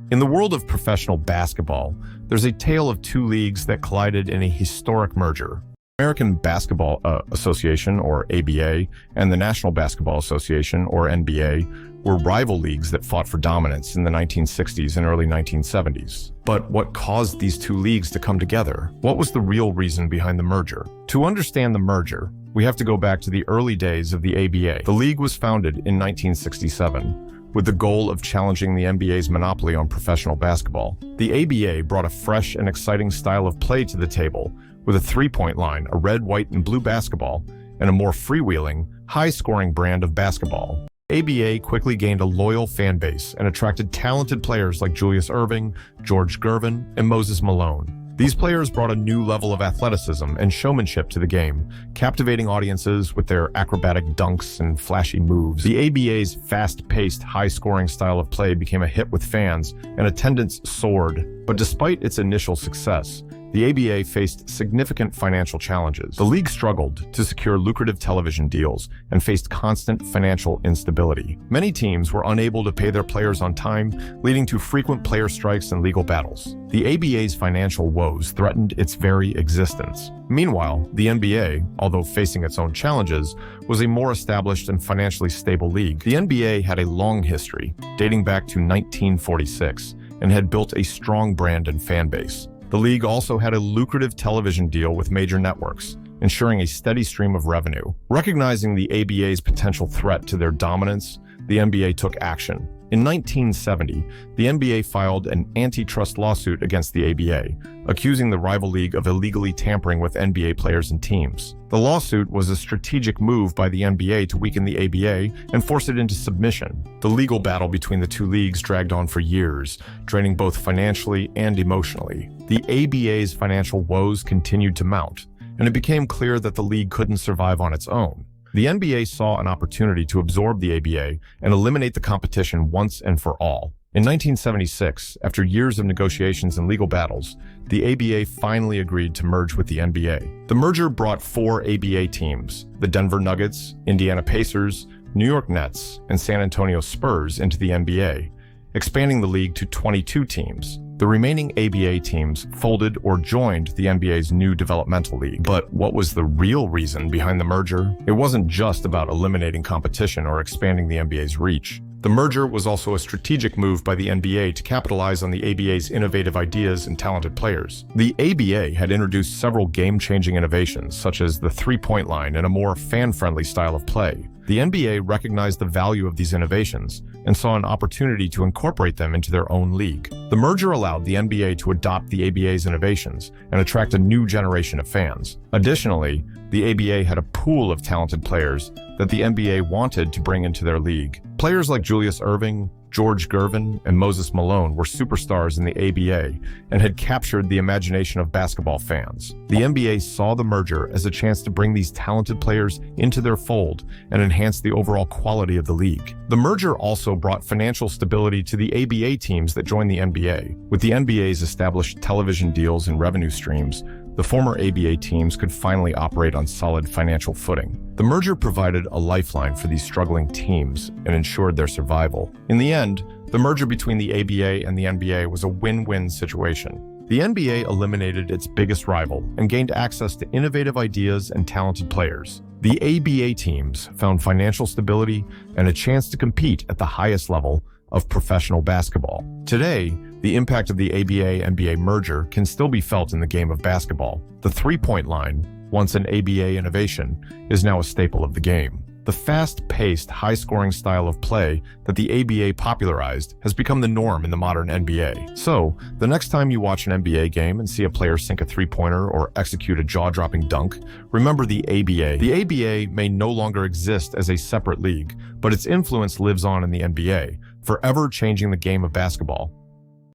In the world of professional basketball, there's a tale of two leagues that collided in a historic merger. American Basketball Association, or ABA, and the National Basketball Association, or NBA, were rival leagues that fought for dominance in the 1960s and early 1970s. But what caused these two leagues to come together? What was the real reason behind the merger? To understand the merger, we have to go back to the early days of the ABA. The league was founded in 1967. With the goal of challenging the NBA's monopoly on professional basketball. The ABA brought a fresh and exciting style of play to the table, with a three-point line, a red, white, and blue basketball, and a more freewheeling, high-scoring brand of basketball. ABA quickly gained a loyal fan base and attracted talented players like Julius Erving, George Gervin, and Moses Malone. These players brought a new level of athleticism and showmanship to the game, captivating audiences with their acrobatic dunks and flashy moves. The ABA's fast-paced, high-scoring style of play became a hit with fans, and attendance soared. But despite its initial success, the ABA faced significant financial challenges. The league struggled to secure lucrative television deals and faced constant financial instability. Many teams were unable to pay their players on time, leading to frequent player strikes and legal battles. The ABA's financial woes threatened its very existence. Meanwhile, the NBA, although facing its own challenges, was a more established and financially stable league. The NBA had a long history, dating back to 1946, and had built a strong brand and fan base. The league also had a lucrative television deal with major networks, ensuring a steady stream of revenue. Recognizing the ABA's potential threat to their dominance, the NBA took action. In 1970, the NBA filed an antitrust lawsuit against the ABA, accusing the rival league of illegally tampering with NBA players and teams. The lawsuit was a strategic move by the NBA to weaken the ABA and force it into submission. The legal battle between the two leagues dragged on for years, draining both financially and emotionally. The ABA's financial woes continued to mount, and it became clear that the league couldn't survive on its own. The NBA saw an opportunity to absorb the ABA and eliminate the competition once and for all. In 1976, after years of negotiations and legal battles, the ABA finally agreed to merge with the NBA. The merger brought 4 ABA teams, the Denver Nuggets, Indiana Pacers, New York Nets, and San Antonio Spurs into the NBA, expanding the league to 22 teams. The remaining ABA teams folded or joined the NBA's new developmental league. But what was the real reason behind the merger? It wasn't just about eliminating competition or expanding the NBA's reach. The merger was also a strategic move by the NBA to capitalize on the ABA's innovative ideas and talented players. The ABA had introduced several game-changing innovations, such as the three-point line and a more fan-friendly style of play. The NBA recognized the value of these innovations and saw an opportunity to incorporate them into their own league. The merger allowed the NBA to adopt the ABA's innovations and attract a new generation of fans. Additionally, the ABA had a pool of talented players that the NBA wanted to bring into their league. Players like Julius Erving, George Gervin, and Moses Malone were superstars in the ABA and had captured the imagination of basketball fans. The NBA saw the merger as a chance to bring these talented players into their fold and enhance the overall quality of the league. The merger also brought financial stability to the ABA teams that joined the NBA. With the NBA's established television deals and revenue streams, the former ABA teams could finally operate on solid financial footing. The merger provided a lifeline for these struggling teams and ensured their survival. In the end, the merger between the ABA and the NBA was a win-win situation. The NBA eliminated its biggest rival and gained access to innovative ideas and talented players. The ABA teams found financial stability and a chance to compete at the highest level of professional basketball. Today, the impact of the ABA-NBA merger can still be felt in the game of basketball. The three-point line, once an ABA innovation, is now a staple of the game. The fast-paced, high-scoring style of play that the ABA popularized has become the norm in the modern NBA. So, the next time you watch an NBA game and see a player sink a three-pointer or execute a jaw-dropping dunk, remember the ABA. The ABA may no longer exist as a separate league, but its influence lives on in the NBA, forever changing the game of basketball.